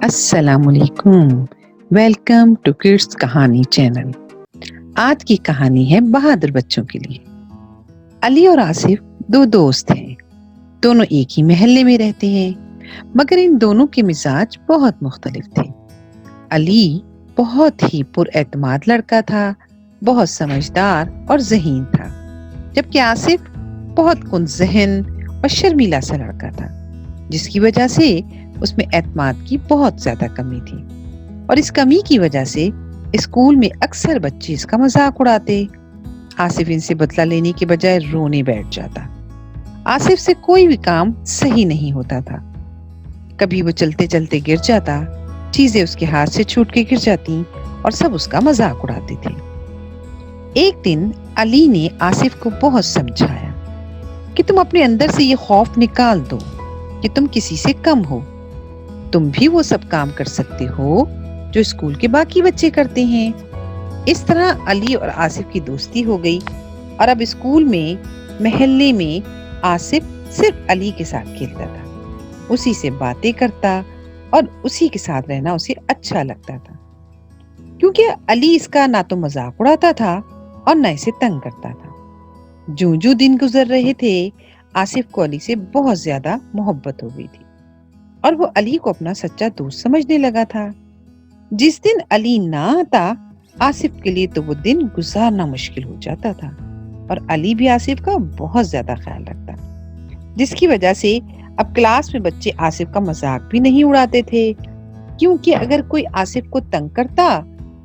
السلام علیکم، welcome to kids کہانی چینل۔ آج کی کہانی ہے بہادر بچوں کے لیے۔ علی اور آصف دو دوست ہیں، دونوں ایک ہی محلے میں رہتے ہیں، مگر ان دونوں کے مزاج بہت مختلف تھے۔ علی بہت ہی پر اعتماد لڑکا تھا، بہت سمجھدار اور ذہین تھا، جبکہ آصف بہت کن ذہن اور شرمیلا سا لڑکا تھا، جس کی وجہ سے اس میں اعتماد کی بہت زیادہ کمی تھی، اور اس کمی کی وجہ سے اسکول میں اکثر بچے اس کا مذاق اڑاتے۔ آصف ان سے بدلہ لینے کے بجائے رونے بیٹھ جاتا۔ آصف سے کوئی بھی کام صحیح نہیں ہوتا تھا، کبھی وہ چلتے چلتے گر جاتا، چیزیں اس کے ہاتھ سے چھوٹ کے گر جاتی اور سب اس کا مذاق اڑاتے تھے۔ ایک دن علی نے آصف کو بہت سمجھایا کہ تم اپنے اندر سے یہ خوف نکال دو کہ تم کسی سے کم ہو، تم بھی وہ سب کام کر سکتے ہو جو اسکول کے باقی بچے کرتے ہیں۔ اس طرح علی اور آصف کی دوستی ہو گئی، اور اب اسکول میں، محلے میں آصف صرف علی کے ساتھ کھیلتا تھا، اسی سے باتیں کرتا اور اسی کے ساتھ رہنا اسے اچھا لگتا تھا، کیونکہ علی اس کا نہ تو مذاق اڑاتا تھا اور نہ اسے تنگ کرتا تھا۔ جو جو دن گزر رہے تھے، آصف کو علی سے بہت زیادہ محبت ہو گئی تھی، اور وہ علی کو اپنا سچا دوست سمجھنے لگا تھا۔ جس دن علی نہ آتا، آصف کے لیے تو وہ دن گزارنا مشکل ہو جاتا تھا، اور علی بھی آصف کا بہت زیادہ خیال رکھتا، جس کی وجہ سے اب کلاس میں بچے آصف کا مذاق بھی نہیں اڑاتے تھے، کیونکہ اگر کوئی آصف کو تنگ کرتا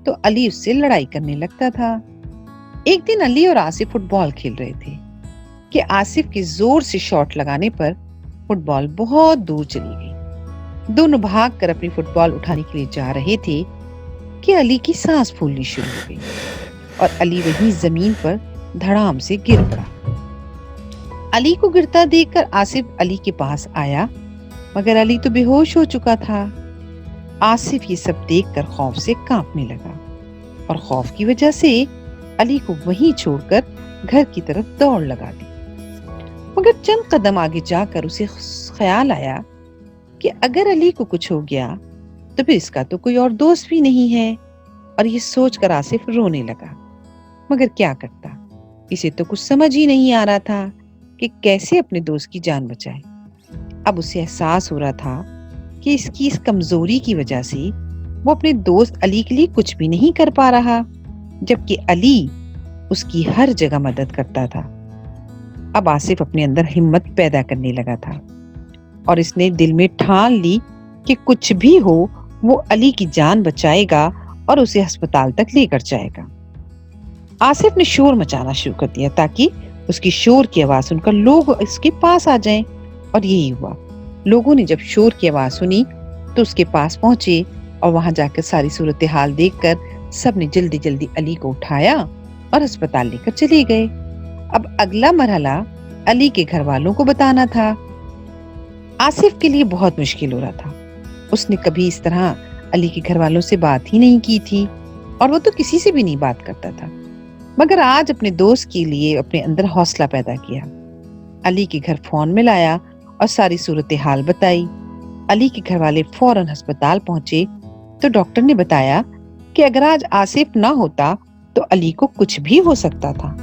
تو علی اس سے لڑائی کرنے لگتا تھا۔ ایک دن علی اور آصف فٹ بال کھیل رہے تھے کہ آصف کے زور سے شاٹ لگانے پر فٹ بال بہت دور چلی گئی۔ دونوں بھاگ کر اپنی فٹ بال اٹھانے کے لیے جا رہے تھے کہ علی کی سانس پھولنی شروع ہو گئی، اور علی وہیں زمین پر دھڑام سے گر پڑا۔ علی کو گرتا دیکھ کر آصف علی کے پاس آیا، مگر علی تو بے ہوش ہو چکا تھا۔ آصف یہ سب دیکھ کر خوف سے کانپنے لگا، اور خوف کی وجہ سے علی کو وہیں چھوڑ کر گھر کی طرف دوڑ لگا دی۔ مگر چند قدم آگے جا کر اسے خیال آیا کہ اگر علی کو کچھ ہو گیا تو پھر اس کا تو کوئی اور دوست بھی نہیں ہے، اور یہ سوچ کر آصف رونے لگا۔ مگر کیا کرتا، اسے تو کچھ سمجھ ہی نہیں آ رہا تھا کہ کیسے اپنے دوست کی جان بچائے۔ اب اسے احساس ہو رہا تھا کہ اس کی اس کمزوری کی وجہ سے وہ اپنے دوست علی کے لیے کچھ بھی نہیں کر پا رہا، جبکہ علی اس کی ہر جگہ مدد کرتا تھا۔ اب آصف اپنے اندر ہمت پیدا کرنے لگا تھا، اور اس نے دل میں ٹھان لی کہ کچھ بھی ہو وہ علی کی جان بچائے گا اور اسے ہسپتال تک لے کر جائے گا۔ آصف نے شور مچانا شروع کر دیا تاکہ اس کی شور کی آواز سن کر لوگ اس کے پاس آ جائیں، اور یہی ہوا۔ لوگوں نے جب شور کی آواز سنی تو اس کے پاس پہنچے، اور وہاں جا کر ساری صورتحال دیکھ کر سب نے جلدی جلدی علی کو اٹھایا اور ہسپتال لے کر چلے گئے۔ اب اگلا مرحلہ علی کے گھر والوں کو بتانا تھا۔ آصف کے لیے بہت مشکل ہو رہا تھا، اس نے کبھی اس طرح علی کے گھر والوں سے بات ہی نہیں کی تھی، اور وہ تو کسی سے بھی نہیں بات کرتا تھا، مگر آج اپنے دوست کے لیے اپنے اندر حوصلہ پیدا کیا۔ علی کے گھر فون میں لایا اور ساری صورتحال بتائی۔ علی کے گھر والے فوراً ہسپتال پہنچے تو ڈاکٹر نے بتایا کہ اگر آج آصف نہ ہوتا تو علی کو کچھ بھی ہو سکتا تھا۔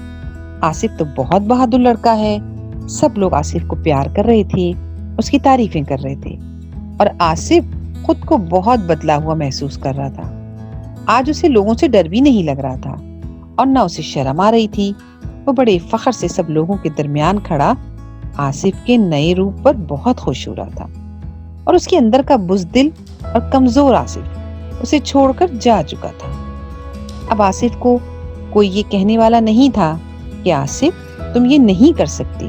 آصف تو بہت بہادر لڑکا ہے، سب لوگ آصف کو پیار کر رہے تھے، اس کی تعریفیں کر رہے تھے، اور آصف خود کو بہت بدلا ہوا محسوس کر رہا تھا۔ آج اسے لوگوں سے ڈر بھی نہیں لگ رہا تھا، اور نہ اسے شرم آ رہی تھی۔ وہ بڑے فخر سے سب لوگوں کے درمیان کھڑا آصف کے نئے روپ پر بہت خوش ہو رہا تھا، اور اس کے اندر کا بزدل اور کمزور آصف اسے چھوڑ کر جا چکا تھا۔ اب آصف کو کوئی یہ کہنے والا نہیں تھا کہ آصف تم یہ نہیں کر سکتی۔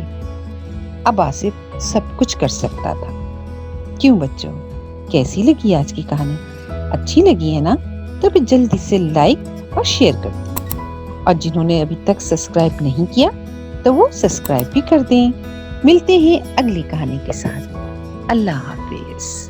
اب آصف سب کچھ کر سکتا تھا۔ کیوں بچوں، کیسی لگی آج کی کہانی؟ اچھی لگی ہے نا؟ تو پھر جلدی سے لائک اور شیئر کر دیں، اور جنہوں نے ابھی تک سبسکرائب نہیں کیا تو وہ سبسکرائب بھی کر دیں۔ ملتے ہیں اگلی کہانی کے ساتھ۔ اللہ حافظ۔